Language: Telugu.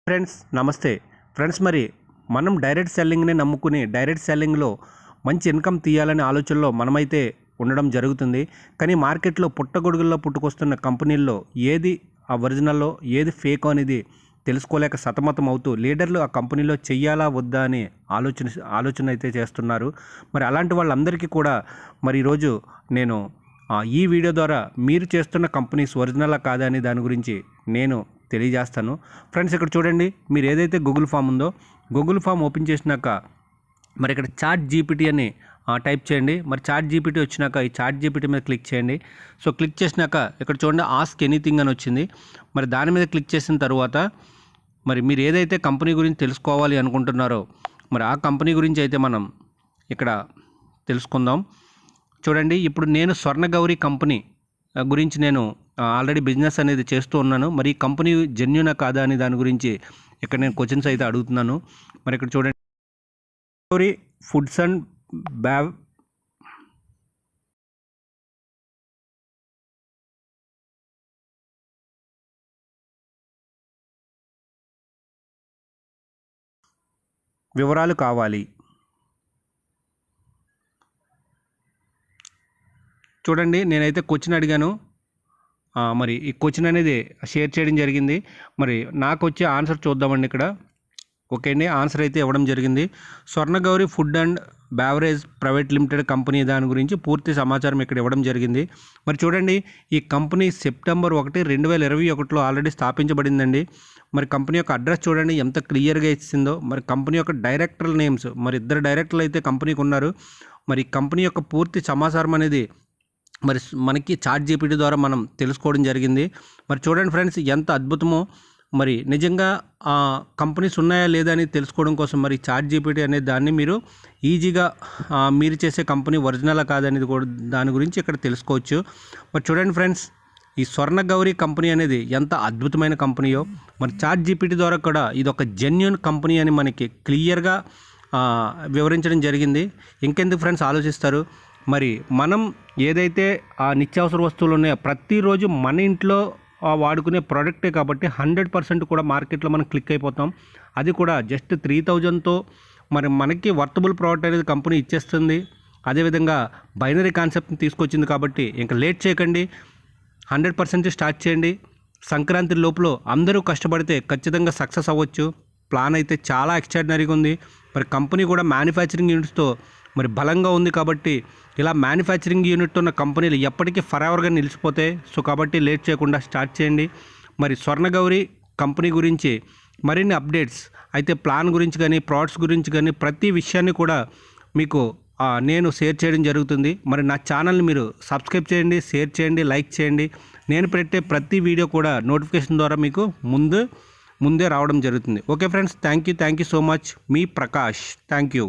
ఫ్రెండ్స్ నమస్తే ఫ్రెండ్స్, మరి మనం డైరెక్ట్ సెల్లింగ్ని నమ్ముకుని డైరెక్ట్ సెల్లింగ్లో మంచి ఇన్కమ్ తీయాలనే ఆలోచనలో మనమైతే ఉండడం జరుగుతుంది. కానీ మార్కెట్లో పుట్టగొడుగుల్లో పుట్టుకొస్తున్న కంపెనీల్లో ఏది ఆ ఒరిజినల్లో ఏది ఫేక్ అనేది తెలుసుకోలేక సతమతం అవుతూ లీడర్లు ఆ కంపెనీలో చెయ్యాలా వద్దా అని ఆలోచన అయితే చేస్తున్నారు. మరి అలాంటి వాళ్ళందరికీ కూడా మరి ఈరోజు నేను ఈ వీడియో ద్వారా మీరు చేస్తున్న కంపెనీస్ ఒరిజినలా కాదా అని దాని గురించి నేను తెలియజేస్తాను. ఫ్రెండ్స్, ఇక్కడ చూడండి, మీరు ఏదైతే గూగుల్ ఫామ్ ఉందో గూగుల్ ఫామ్ ఓపెన్ చేసినాక మరి ఇక్కడ చాట్ జీపీటీ అని టైప్ చేయండి. మరి చాట్ జీపీటీ వచ్చినాక ఈ చాట్ జీపీటీ మీద క్లిక్ చేయండి. సో క్లిక్ చేసినాక ఇక్కడ చూడండి ఆస్క్ ఎనీథింగ్ అని వచ్చింది. మరి దాని మీద క్లిక్ చేసిన తర్వాత మరి మీరు ఏదైతే కంపెనీ గురించి తెలుసుకోవాలి అనుకుంటున్నారో మరి ఆ కంపెనీ గురించి అయితే మనం ఇక్కడ తెలుసుకుందాం. చూడండి, ఇప్పుడు నేను స్వర్ణగౌరి కంపెనీ గురించి నేను ఆల్రెడీ బిజినెస్ అనేది చేస్తూ ఉన్నాను. మరి ఈ కంపెనీ జెన్యూనా కాదా అని దాని గురించి ఇక్కడ నేను క్వశ్చన్స్ అయితే అడుగుతున్నాను. మరి ఇక్కడ చూడండి, గౌరి ఫుడ్స్ అండ్ బ్యావ్ వివరాలు కావాలి. చూడండి, నేనైతే క్వశ్చన్ అడిగాను. మరి ఈ క్వశ్చన్ అనేది షేర్ చేయడం జరిగింది. మరి నాకు వచ్చే ఆన్సర్ చూద్దామండి. ఇక్కడ ఓకే అండి, ఆన్సర్ అయితే ఇవ్వడం జరిగింది. Swarnagowri food and beverage private limited company దాని గురించి పూర్తి సమాచారం ఇక్కడ ఇవ్వడం జరిగింది. మరి చూడండి, ఈ కంపెనీ సెప్టెంబర్ 1, 2021లో ఆల్రెడీ స్థాపించబడిందండి. మరి కంపెనీ యొక్క అడ్రస్ చూడండి ఎంత క్లియర్గా ఇచ్చిందో. మరి కంపెనీ యొక్క డైరెక్టర్ నేమ్స్, మరి 2 డైరెక్టర్లు అయితే కంపెనీకి ఉన్నారు. మరి కంపెనీ యొక్క పూర్తి సమాచారం అనేది మరి మనకి చాట్ జీపీటీ ద్వారా మనం తెలుసుకోవడం జరిగింది. మరి చూడండి ఫ్రెండ్స్, ఎంత అద్భుతమో. మరి నిజంగా కంపెనీస్ ఉన్నాయా లేదా అని తెలుసుకోవడం కోసం మరి చాట్ జీపీటీ అనే దాన్ని మీరు ఈజీగా మీరు చేసే కంపెనీ ఒరిజినలా కాదనేది కూడా దాని గురించి ఇక్కడ తెలుసుకోవచ్చు. మరి చూడండి ఫ్రెండ్స్, ఈ స్వర్ణగౌరి కంపెనీ అనేది ఎంత అద్భుతమైన కంపెనీయో. మరి చాట్ జీపీటీ ద్వారా కూడా ఇది ఒక జెన్యూన్ కంపెనీ అని మనకి క్లియర్గా వివరించడం జరిగింది. ఇంకెందుకు ఫ్రెండ్స్ ఆలోచిస్తారు? మరి మనం ఏదైతే ఆ నిత్యావసర వస్తువులు ఉన్నాయో ప్రతిరోజు మన ఇంట్లో వాడుకునే ప్రోడక్టే కాబట్టి 100% కూడా మార్కెట్లో మనం క్లిక్ అయిపోతాం. అది కూడా జస్ట్ 3000తో మరి మనకి వర్తబుల్ ప్రోడక్ట్ అనేది కంపెనీ ఇచ్చేస్తుంది. అదేవిధంగా బైనరీ కాన్సెప్ట్ని తీసుకొచ్చింది కాబట్టి ఇంకా లేట్ చేయకండి, 100% స్టార్ట్ చేయండి. సంక్రాంతి లోపల అందరూ కష్టపడితే ఖచ్చితంగా సక్సెస్ అవ్వచ్చు. ప్లాన్ అయితే చాలా ఎక్స్ట్రాడినరీగా ఉంది. మరి కంపెనీ కూడా మ్యానుఫ్యాక్చరింగ్ యూనిట్స్తో మరి బలంగా ఉంది కాబట్టి ఇలా మ్యానుఫ్యాక్చరింగ్ యూనిట్ ఉన్న కంపెనీలు ఎప్పటికీ ఫరెవర్గా నిలిచిపోతాయి. సో కాబట్టి లేట్ చేయకుండా స్టార్ట్ చేయండి. మరి స్వర్ణగౌరి కంపెనీ గురించి మరిన్ని అప్డేట్స్ అయితే ప్లాన్ గురించి కానీ ప్రోడక్ట్స్ గురించి కానీ ప్రతి విషయాన్ని కూడా మీకు నేను షేర్ చేయడం జరుగుతుంది. మరి నా ఛానల్ని మీరు సబ్స్క్రైబ్ చేయండి, షేర్ చేయండి, లైక్ చేయండి. నేను పెట్టే ప్రతి వీడియో కూడా నోటిఫికేషన్ ద్వారా మీకు ముందే రావడం జరుగుతుంది. Okay friends, thank you so much. Me Prakash. Thank you.